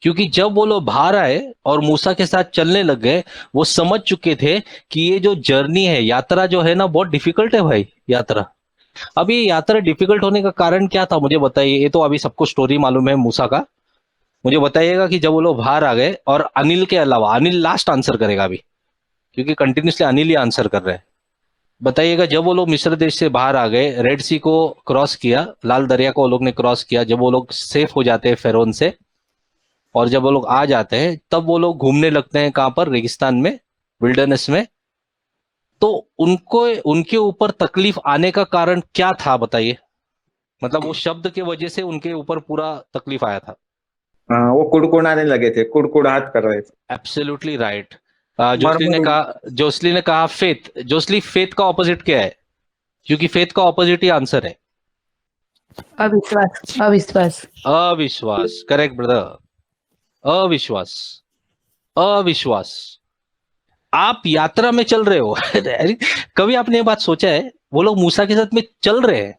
क्योंकि जब वो लोग बाहर आए और मूसा के साथ चलने लग गए, वो समझ चुके थे कि ये जो जर्नी है, यात्रा जो है ना, बहुत डिफिकल्ट है भाई, यात्रा। अब ये यात्रा डिफिकल्ट होने का कारण क्या था, मुझे बताइए। ये तो अभी सबको स्टोरी मालूम है मूसा का। मुझे बताइएगा कि जब वो लोग बाहर आ गए, और अनिल के अलावा, अनिल लास्ट आंसर करेगा अभी, क्योंकि कंटिन्यूसली अनिल ही आंसर कर रहे हैं। बताइएगा, जब वो लोग मिस्र देश से बाहर आ गए, रेड सी को क्रॉस किया, लाल दरिया को वो लोग ने क्रॉस किया, जब वो लोग सेफ हो जाते हैं फेरोन से, और जब वो लोग आ जाते हैं, तब वो लोग घूमने लगते हैं कहां पर, रेगिस्तान में, विल्डरनेस में। तो उनको, उनके ऊपर तकलीफ आने का कारण क्या था बताइए। मतलब वो शब्द के वजह से उनके ऊपर पूरा तकलीफ आया था। हाँ, वो कुड़कुड़ाने लगे थे, कुड़कुड़ाहट कर रहे थे। Absolutely right. जोसली ने मरमर। कहा, जोसली ने कहा फेथ। जोसली, फेथ का ऑपोजिट क्या है? क्योंकि फेथ का ऑपोजिट ही आंसर है। अविश्वास, अविश्वास। अविश्वास, करेक्ट ब्रदर। अविश्वास, अविश्वास। आप यात्रा में चल रहे हो अरे, कभी आपने ये बात सोचा है, वो लोग मूसा के साथ में चल रहे हैं,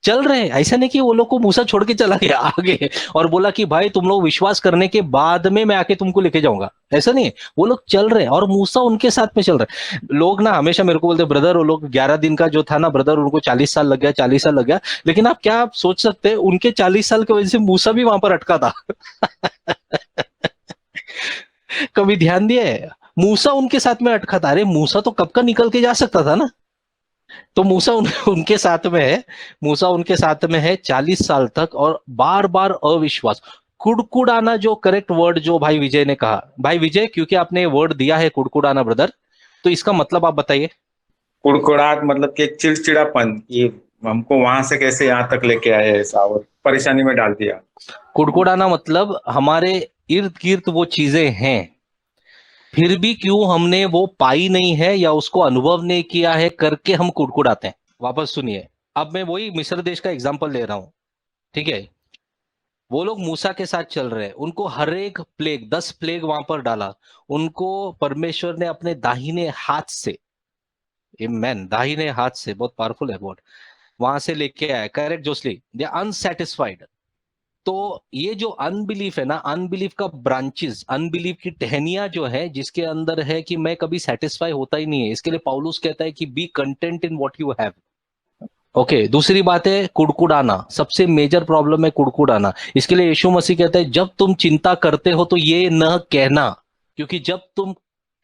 चल रहे हैं, ऐसा नहीं कि वो लोग को मूसा छोड़ के चला गया आगे और बोला कि भाई तुम लोग विश्वास करने के बाद में मैं आके तुमको लेके जाऊंगा, ऐसा नहीं है। वो लोग चल रहे हैं और मूसा उनके साथ में चल रहे हैं। लोग ना हमेशा मेरे को बोलते, ब्रदर वो लोग 11 दिन का जो था ना ब्रदर, उनको 40 साल लग गया, 40 साल लग गया। लेकिन आप क्या आप सोच सकते हैं, उनके 40 साल की वजह से मूसा भी वहां पर अटका था कभी ध्यान दिया है? मूसा उनके साथ में अटका था। अरे मूसा तो कब का निकल के जा सकता था ना। तो मूसा उनके साथ में है। मूसा उनके साथ में है 40 साल तक, और बार बार अविश्वास, कुड़कुड़ाना, जो करेक्ट वर्ड जो भाई विजय ने कहा। भाई विजय, क्योंकि आपने ये वर्ड दिया है कुड़कुड़ाना ब्रदर, तो इसका मतलब आप बताइए। कुड़कुड़ाहट मतलब कि एक चिड़चिड़ापन, ये हमको वहां से कैसे यहाँ तक लेके आए, ऐसा और परेशानी में डाल दिया। कुड़कुड़ाना मतलब हमारे इर्द गिर्द वो चीजें हैं, फिर भी क्यों हमने वो पाई नहीं है या उसको अनुभव नहीं किया है करके हम कुड़कुड़ाते हैं। वापस सुनिए, अब मैं वही मिस्र देश का एग्जांपल ले रहा हूं, ठीक है। वो लोग मूसा के साथ चल रहे हैं, उनको हर एक प्लेग, 10 प्लेग वहां पर डाला। उनको परमेश्वर ने अपने दाहिने हाथ से, मैन दाहिने हाथ से, बहुत पावरफुल है वर्ड, वहां से लेके आया। करेक्ट जोसली, दे अनसेटिस्फाइड। तो ये जो अनबिलीफ है ना, अनबिलीफ का ब्रांचेस, अनबिलीफ की टहनियां जो है, जिसके अंदर है कि मैं कभी सेटिस्फाई होता ही नहीं है, इसके लिए पौलुस कहता है कि B content in what you have. Okay, दूसरी बात है कुड़कुड़ाना, सबसे मेजर प्रॉब्लम है कुड़कुड़ाना। इसके लिए यीशु मसीह कहते हैं, जब तुम चिंता करते हो तो ये न कहना, क्योंकि जब तुम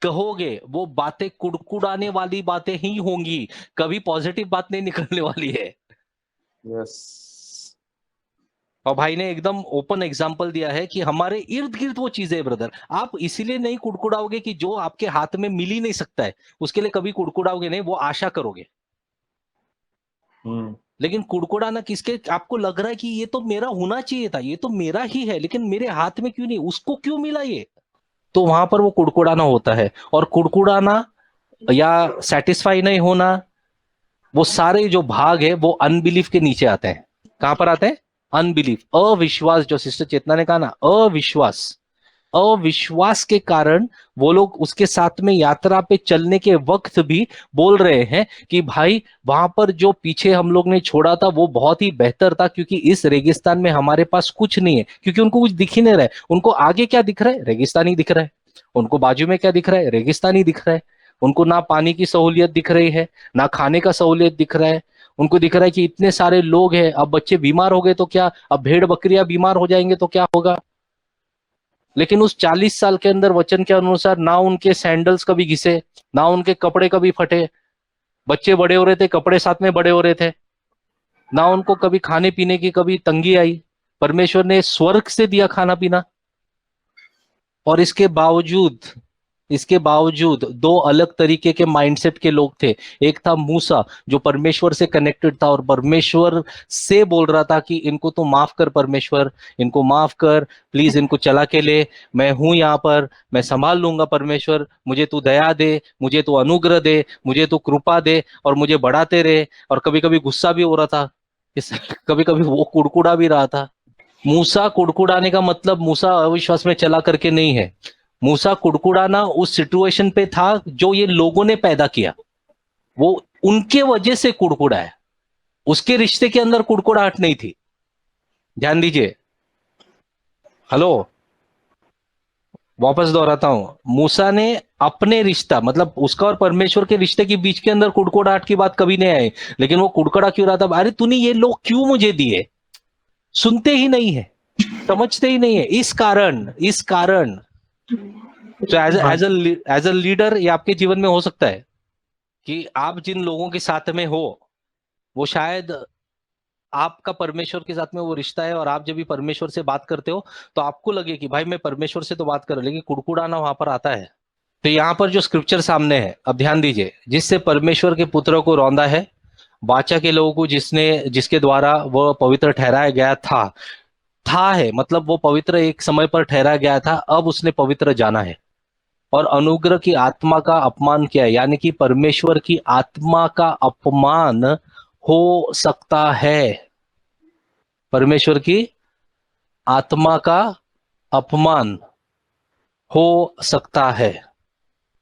कहोगे वो बातें कुड़कुड़ाने वाली बातें ही होंगी, कभी पॉजिटिव बात नहीं निकलने वाली है। यस। और भाई ने एकदम ओपन एग्जांपल दिया है कि हमारे इर्द गिर्द वो चीजें है ब्रदर। आप इसीलिए नहीं कुड़कुड़ाओगे कि जो आपके हाथ में मिल ही नहीं सकता है, उसके लिए कभी कुड़कुड़ाओगे नहीं, वो आशा करोगे। हम्म। लेकिन कुड़कुड़ाना किसके, आपको लग रहा है कि ये तो मेरा होना चाहिए था, ये तो मेरा ही है, लेकिन मेरे हाथ में क्यों नहीं, उसको क्यों मिला ये। तो वहां पर वो कुड़कुड़ाना होता है। और कुड़कुड़ाना या सेटिस्फाई नहीं होना, वो सारे जो भाग है वो अनबिलीफ के नीचे आते हैं। कहां पर आते हैं? अनबिलीफ, अविश्वास, जो सिस्टर चेतना ने कहा ना, अविश्वास। अविश्वास के कारण वो लोग उसके साथ में यात्रा पे चलने के वक्त भी बोल रहे हैं कि भाई वहां पर जो पीछे हम लोग ने छोड़ा था वो बहुत ही बेहतर था, क्योंकि इस रेगिस्तान में हमारे पास कुछ नहीं है। क्योंकि उनको कुछ दिख ही नहीं रहा है। उनको आगे क्या दिख रहा है? रेगिस्तान ही दिख रहा है। उनको बाजू में क्या दिख रहा है? रेगिस्तान ही दिख रहा है। उनको ना पानी की सहूलियत दिख रही है, ना खाने का सहूलियत दिख रहा है। उनको दिख रहा है कि इतने सारे लोग हैं, अब बच्चे बीमार हो गए तो क्या, अब भेड़ बकरियां बीमार हो जाएंगे तो क्या होगा। लेकिन उस 40 साल के अंदर वचन के अनुसार ना उनके सैंडल्स कभी घिसे, ना उनके कपड़े कभी फटे। बच्चे बड़े हो रहे थे, कपड़े साथ में बड़े हो रहे थे। ना उनको कभी खाने पीने की कभी तंगी आई। परमेश्वर ने स्वर्ग से दिया खाना पीना। और इसके बावजूद दो अलग तरीके के माइंडसेट के लोग थे। एक था मूसा, जो परमेश्वर से कनेक्टेड था और परमेश्वर से बोल रहा था कि इनको तो माफ कर परमेश्वर, इनको माफ कर प्लीज, इनको चला के ले, मैं हूं यहाँ पर, मैं संभाल लूंगा परमेश्वर, मुझे तू दया दे, मुझे तू अनुग्रह दे, मुझे तू कृपा दे, और मुझे बढ़ाते रहे। और कभी कभी गुस्सा भी हो रहा था, कभी कभी वो कुड़कुड़ा भी रहा था। मूसा कुड़कुड़ाने का मतलब मूसा अविश्वास में चला करके नहीं है। मूसा कुड़कुड़ाना उस सिचुएशन पे था जो ये लोगों ने पैदा किया, वो उनके वजह से कुड़कुड़ा है। उसके रिश्ते के अंदर कुड़कुड़ाहट नहीं थी। ध्यान दीजिए। हेलो। वापस दोहराता हूं, मूसा ने अपने रिश्ता, मतलब उसका और परमेश्वर के रिश्ते के बीच के अंदर कुड़कुड़ाहट की बात कभी नहीं आई, लेकिन वो कुड़कुड़ा क्यों रहा था, अरे तूने ये लोग क्यों मुझे दिए, सुनते ही नहीं है, समझते ही नहीं है, इस कारण तो एज अ लीडर ये आपके जीवन में हो सकता है कि आप जिन लोगों के साथ में हो वो शायद आपका परमेश्वर के साथ में वो रिश्ता है, और आप जब भी परमेश्वर से बात करते हो तो आपको लगे कि भाई मैं परमेश्वर से तो बात कर रहा, लेकिन कुड़कुड़ाना वहां पर आता है। तो यहाँ पर जो स्क्रिप्चर सामने है, अब ध्यान दीजिए, जिससे परमेश्वर के पुत्र को रौंदा है, वाचा के लोगों को जिसके द्वारा वो पवित्र ठहराया गया था है, मतलब वो पवित्र एक समय पर ठहराया गया था, अब उसने पवित्र जाना है, और अनुग्रह की आत्मा का अपमान किया है, यानी कि परमेश्वर की आत्मा का अपमान हो सकता है, परमेश्वर की आत्मा का अपमान हो सकता है,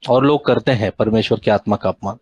और लोग करते हैं परमेश्वर की आत्मा का अपमान।